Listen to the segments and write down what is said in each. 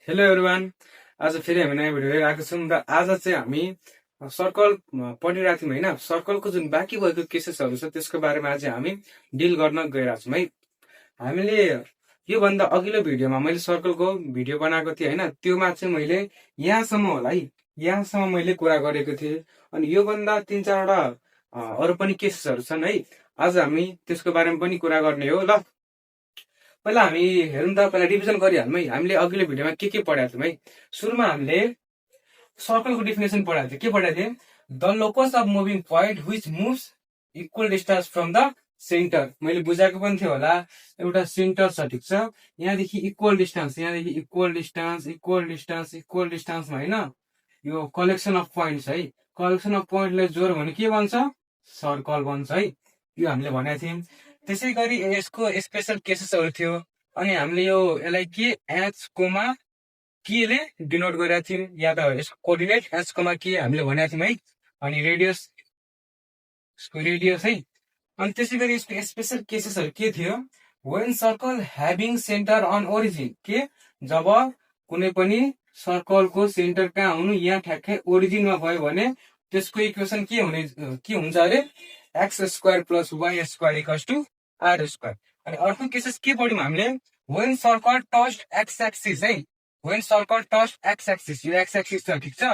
Hello everyone. आज फेरि हामी नयाँ भिडियो लिएर आएको छौँ र आज चाहिँ हामी सर्कल पढिरहेको थियौँ होइन। सर्कलको जुन बाँकी भएको केसेसहरू छ त्यसको बारेमा आज हामी डिल गर्न गइरहेको छौँ है। हामीले योभन्दा अघिल्लो भिडियोमा मैले सर्कलको भिडियो बनाएको थिएँ होइन, त्योमा चाहिँ मैले यहाँसम्म होला है, यहाँसम्म मैले कुरा गरेको थिएँ। अनि योभन्दा 3-4वटा अरू पनि केसेसहरू छन् है। आज हामी त्यसको बारेमा पनि कुरा गर्ने हो। ल पहिला हामी हेरौँ त, पहिला रिभिजन गरिहालौँ है। हामीले अघिल्लो भिडियोमा के पढाएको थियौँ है। सुरुमा हामीले सर्कलको डेफिनेसन पढाएको थियो। के पढाएको थियौँ? The locus of moving point which moves equal distance from the centre. मैले बुझाएको पनि थियो होला, एउटा सेन्टर छ, ठिक छ। यहाँदेखि इक्वल डिस्टेन्स, यहाँदेखि equal distance, equal distance, equal डिस्टेन्समा होइन, यो कलेक्सन अफ पोइन्ट्स है। कलेक्सन अफ पोइन्टलाई जोड्यो भने के बन्छ? सर्कल बन्छ है। यो हामीले भनेको थियौँ। त्यसै गरी यसको स्पेसल केसेसहरू थियो। अनि हामीले यो यसलाई के एच कोमा के ले डिनोट गरेका थियौँ, या त यसको कोअर्डिनेट एच कोमा के हामीले भनेका थियौँ है। अनि रेडियस, यसको रेडियस है। अनि त्यसै गरी यसको स्पेसल केसेसहरू के थियो? When circle having centre on origin, के जब कुनै पनि सर्कलको सेन्टर कहाँ हुनु, यहाँ ठ्याक्कै ओरिजिनमा भयो भने त्यसको इक्वेसन के हुन्छ अरे? X square plus y square equals to are square. अनि अर्को केसेस के पढ्यौँ हामीले? When circle touched x axis है। When circle touched x axis, यो एक्स एक्सिस छ, ठिक छ।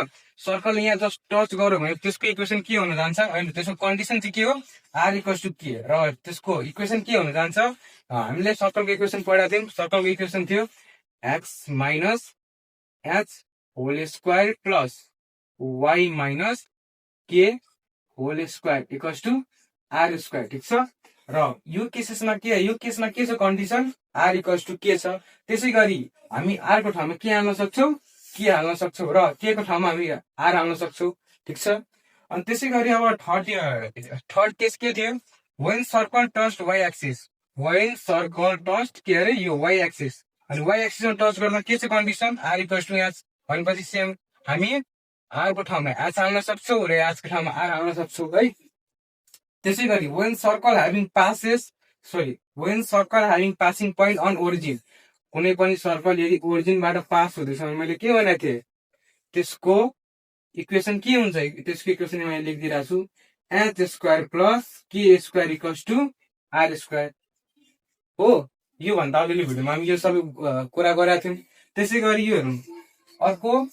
सर्कल यहाँ जस्ट टच गर्यो भने त्यसको इक्वेसन के हुन जान्छ? होइन, त्यसको कन्डिसन चाहिँ के हो? आर इक्वल्स टु के, र त्यसको इक्वेसन के हुन जान्छ? हामीले सर्कलको इक्वेसन पढाएको थियौँ। सर्कलको इक्वेसन थियो x minus h whole square plus y minus k whole square equals to are square, ठिक छ। र यो केसेसमा के छ कन्डिसन? आर इक्वल्स टु के छ। त्यसै गरी हामी आर को ठाउँमा के हाल्न सक्छौँ? के हाल्न सक्छौँ, र के को ठाउँमा हामी आर हाल्न सक्छौँ, ठिक छ। अनि त्यसै गरी अब थर्ड केस के थियो? When circle touched Y axis. When circle touched के अरे? यो वाई एक्सिस। अनि वाई एक्सिसमा टच गर्दा के छ condition? R equals to H भनेपछि सेम हामी आर को ठाउँमा एच हाल्न सक्छौँ र एच को ठाउँमा आर हाल्न सक्छौँ है। त्यसै गरी when circle having passing point on origin, कुनै पनि सर्कल यदि ओरिजिनबाट पास हुँदैछ भने मैले के भनेको थिएँ? त्यसको इक्वेसन के हुन्छ? त्यसको इक्वेसन मैले लेखिदिरहेको छु, H square plus K square equals to are square हो। योभन्दा अघिल्लो भिडियोमा हामी यो सबै कुरा गरेका थियौँ। त्यसै गरी यो हेरौँ अर्को,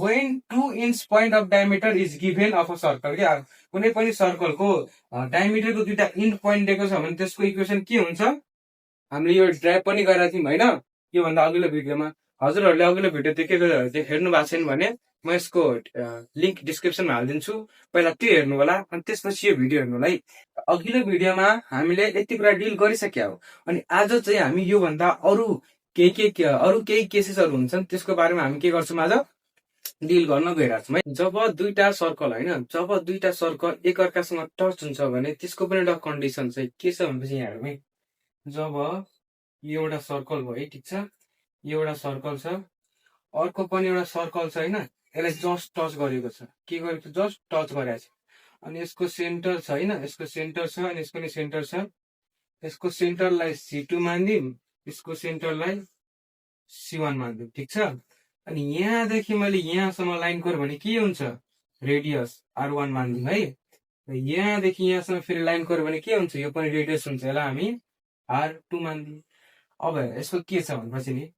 when 2 inch point of diameter is given of a circle. क्या कुनै पनि सर्कलको डायमिटरको दुईटा इन्ड पोइन्ट दिएको छ भने त्यसको इक्वेसन के हुन्छ? हामीले यो ड्राइभ पनि गरेका थियौँ होइन, योभन्दा अघिल्लो भिडियोमा। हजुरहरूले अघिल्लो भिडियो हेर्नु भएको छैन भने म यसको लिङ्क डिस्क्रिप्सनमा हालिदिन्छु, पहिला त्यो हेर्नु होला। अनि त्यसपछि यो भिडियो हेर्नु होला है। अघिल्लो भिडियोमा हामीले यति कुरा डिल गरिसक्या हो। अनि आज चाहिँ हामी योभन्दा अरू केही केसेसहरू हुन्छन्, त्यसको बारेमा हामी के गर्छौँ? आज डिल गर्न गइरहेको छौँ है। जब दुईटा सर्कल होइन, जब दुईटा सर्कल एकअर्कासँग टच हुन्छ भने त्यसको पनि एउटा कन्डिसन चाहिँ के छ भनेपछि यहाँ हेरौँ है। जब यो एउटा सर्कल भयो है, ठिक छ, यो एउटा सर्कल छ, अर्को पनि एउटा सर्कल छ होइन, यसलाई जस्ट टच गरेको छ। के गरेको? जस्ट टच गरेको छ। अनि यसको सेन्टर छ होइन, यसको सेन्टर छ, अनि यसको नि सेन्टर छ। यसको सेन्टरलाई C2 मानिदिउँ, यसको सेन्टरलाई C1 मानिदिउँ, ठिक छ। अनि यहाँदेखि मैले यहाँसम्म लाइन गऱ्यो भने के हुन्छ? रेडियस R1 मानिदिउँ है। र यहाँदेखि यहाँसम्म फेरि लाइन गऱ्यो भने के हुन्छ? यो पनि रेडियस हुन्छ, यसलाई हामी R2 मानिदिउँ। अब यसको के छ भनेपछि नि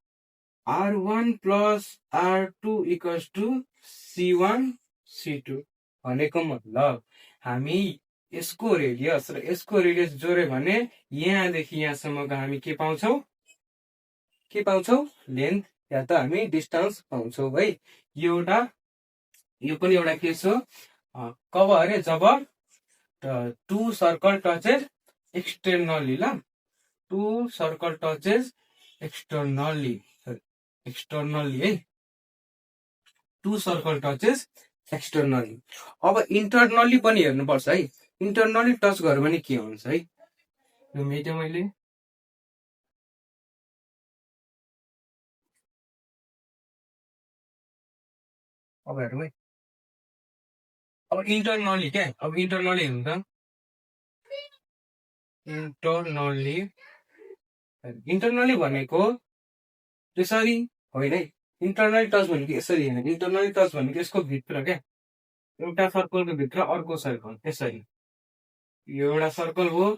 R1 plus R2 equals to C1 C2 भनेको मतलब हामी यसको रेडियस र यसको रेडियस जोड्यो भने यहाँदेखि यहाँसम्मको हामी के पाउँछौँ? लेन्थ या त हामी डिस्टेन्स पाउँछौँ है। यो पनि एउटा केस हो। कब अरे? जब टु सर्कल टचेस एक्सटर्नली। ल, टु सर्कल टचेस एक्सटर्नली है, टु सर्कल टचेस एक्सटर्नली। अब इन्टरनली पनि हेर्नुपर्छ है। इन्टरनली टच गर्यो भने के हुन्छ है? यो मेट्यो मैले। अब हेरौँ है। अब इन्टरनली क्या? अब इन्टरनली हेर्नु त, इन्टरनली भनेको त्यसरी होइन है। इन्टरनल टच भनेको यसरी होइन, इन्टरनल टच भनेको यसको भित्र क्या, एउटा सर्कलको भित्र अर्को सर्कल यसरी, यो एउटा सर्कल हो,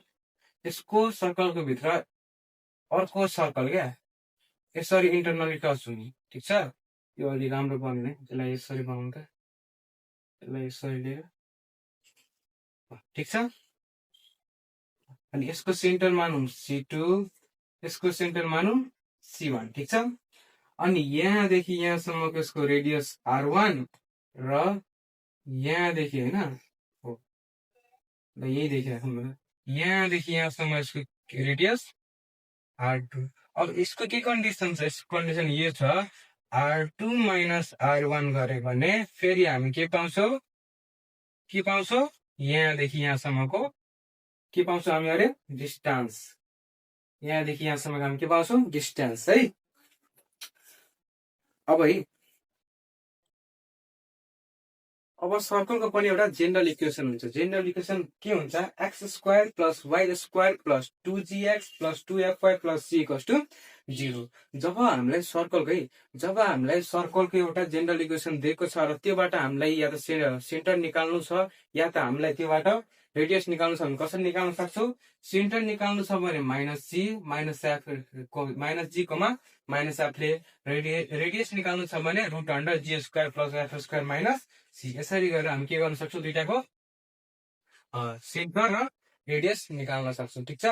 यसको सर्कलको भित्र अर्को सर्कल क्या, यसरी इन्टरनली टच हुने। ठिक छ, यो अलि राम्रो बन्ने, यसलाई यसरी बनाउनु त, यसलाई यसरी लिएर, ठिक छ। अनि यसको सेन्टर मानौँ C2, यसको सेन्टर मानौँ C1, ठिक छ। अनि यहाँदेखि यहाँसम्मको यसको रेडियस R1 र यहाँदेखि होइन हो, ल यहीदेखि राख्नु, यहाँदेखि यहाँसम्म यसको रेडियस R2। अब यसको के कन्डिसन छ, यसको कन्डिसन यो छ, R2 माइनस R1 गरे भने फेरि हामी के पाउँछौँ, यहाँदेखि यहाँसम्मको के पाउँछौँ हामी, अरे डिस्टेन्स, यहाँदेखि यहाँसम्मको हामी के पाउँछौँ, डिस्टेन्स है। अब सर्कलको पनि एउटा जेनरल इक्वेसन हुन्छ, जेनरल इक्वेसन के हुन्छ, x² + y² + 2gx + 2fy + c = 0। जब हामीलाई सर्कलको एउटा जेनरल इक्वेसन दिएको छ र त्योबाट हामीलाई या त सेन्टर निकाल्नु छ या त हामीलाई त्योबाट रेडियस निकाल्नु छ भने कसरी निकाल्न सक्छौ, सेन्टर निकाल्नु छ भने -g -f ले, रेडियस निकाल्नु छ भने √g² + f² - c, यसरी गरेर हामी के गर्न सक्छौँ, दुईटाको सेन्टर र रेडियस निकाल्न सक्छौँ। ठिक छ।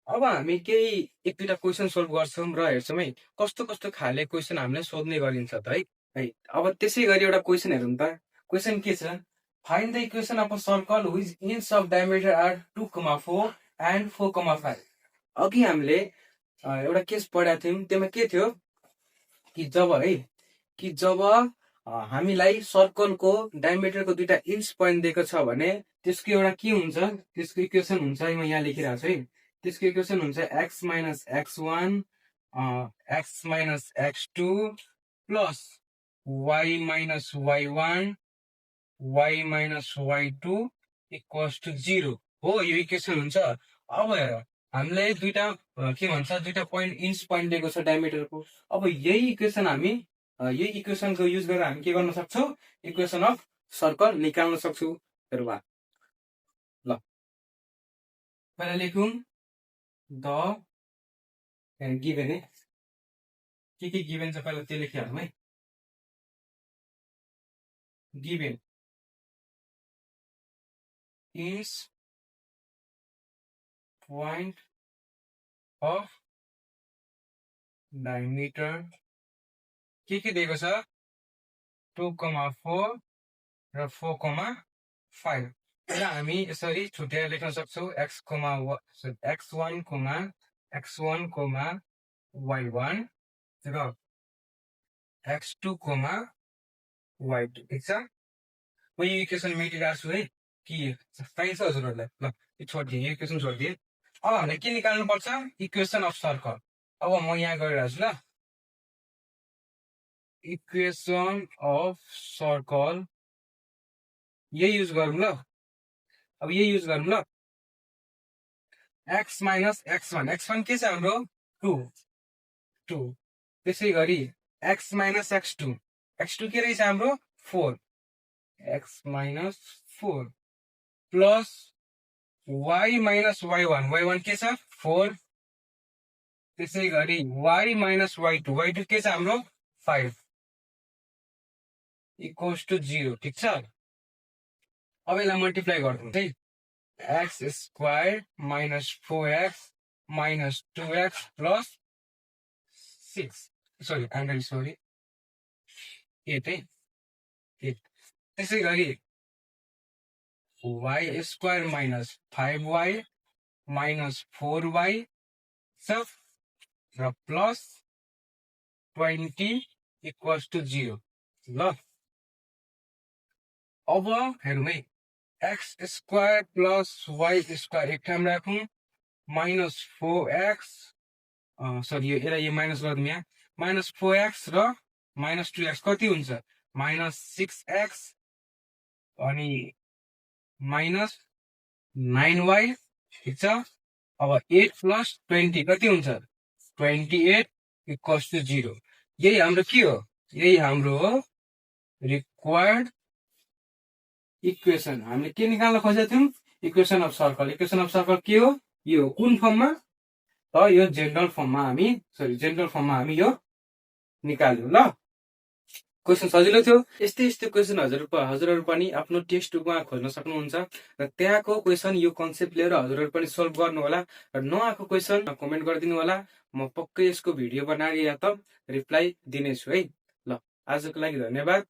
अब हामी केही एक दुईटा क्वेसन सोल्भ गर्छौँ र हेर्छौँ है कस्तो कस्तो खाले क्वेसन हामीलाई सोध्ने गरिन्छ त है। अब त्यसै गरी एउटा क्वेसन हेरौँ त, क्वेसन के छ, find the equation of a circle which ends of diameter are 2,4 and 4,5। अघि हामीले एउटा केस पढाएको थियौँ, त्यसमा के थियो कि जब हामीलाई सर्कलको डायमिटरको दुईटा इन्च पोइन्ट दिएको छ भने त्यसको एउटा के हुन्छ, त्यसको इक्वेसन हुन्छ, म यहाँ लेखिरहेको छु है, त्यसको इक्वेसन हुन्छ x - x1 x - x2 plus y - y1 y - y2 = 0 हो, यो इक्वेसन हुन्छ। अब हेर हामीलाई दुईटा के भन्छ, दुईटा पोइन्ट इन्च पोइन्ट दिएको छ डायमिटरको। अब यही इक्वेसनको युज गरेर हामी के गर्न सक्छौँ, इक्वेसन अफ सर्कल निकाल्न सक्छौँ। ल पहिला लेखौँ द गिभेन है, के गिभेन छ पहिला त्यो लेखिहालौँ है। Given is point of diameter के दिएको छ, 2,4 र 4,5। यसलाई हामी यसरी छुट्याएर लेख्न सक्छौँ, x1, y1 र x2, y2। ठिक छ, म यो इक्वेसन मेटिरहेको छु है, कि चाहिन्छ हजुरहरूलाई, ल यो छोडिदिएँ, यो इक्वेसन छोडिदिएँ। अब हामीले के निकाल्नु पर्छ, इक्वेसन अफ सर्कल। अब म यहाँ गरिरहेको छु, ल इक्वेसन अफ सर्कल यही युज गरौँ ल। अब यही युज गरौँ ल, x - x1 के छ हाम्रो 2, त्यसै गरी x - x2 के रहेछ हाम्रो 4, x - 4 प्लस y - y1 के छ 4, त्यसै गरी y - y2 के छ हाम्रो 5 = 0। ठिक छ। अब यसलाई मल्टिप्लाई गर्नु है, x² - 4x - 2x + 6, सरी 8 है, 8। त्यसै गरी y² - 5y - 4y र प्लस 20 = 0। ल अब हेरौँ है, x² + y² एक ठाउँ राखौँ, -4x, सरी यसलाई यो माइनस गरिदिउँ, यहाँ -4x र -2x कति हुन्छ, -6x अनि -9y। ठिक छ। अब 8 + 20 कति हुन्छ, 28 = 0। यही हाम्रो के हो, यही हाम्रो हो रिक्वायर्ड इक्वेसन। हामीले के निकाल्न खोजेको थियौँ? Equation of circle. Equation of circle के हो? यो कुन फर्ममा? त यो जेनरल फर्ममा हामी यो निकाल्यौँ ल। क्वेसन सजिलो थियो। यस्तै यस्तै क्वेसन हजुरहरू पनि आफ्नो टेक्स्ट बुकमा खोज्न सक्नुहुन्छ र त्यहाँको क्वेसन यो कन्सेप्ट लिएर हजुरहरू पनि सोल्भ गर्नु होला र नआएको क्वेसन कमेन्ट गरिदिनु होला। म पक्कै यसको भिडियो बनाएर या त रिप्लाई दिनेछु है। ल आजको लागि धन्यवाद।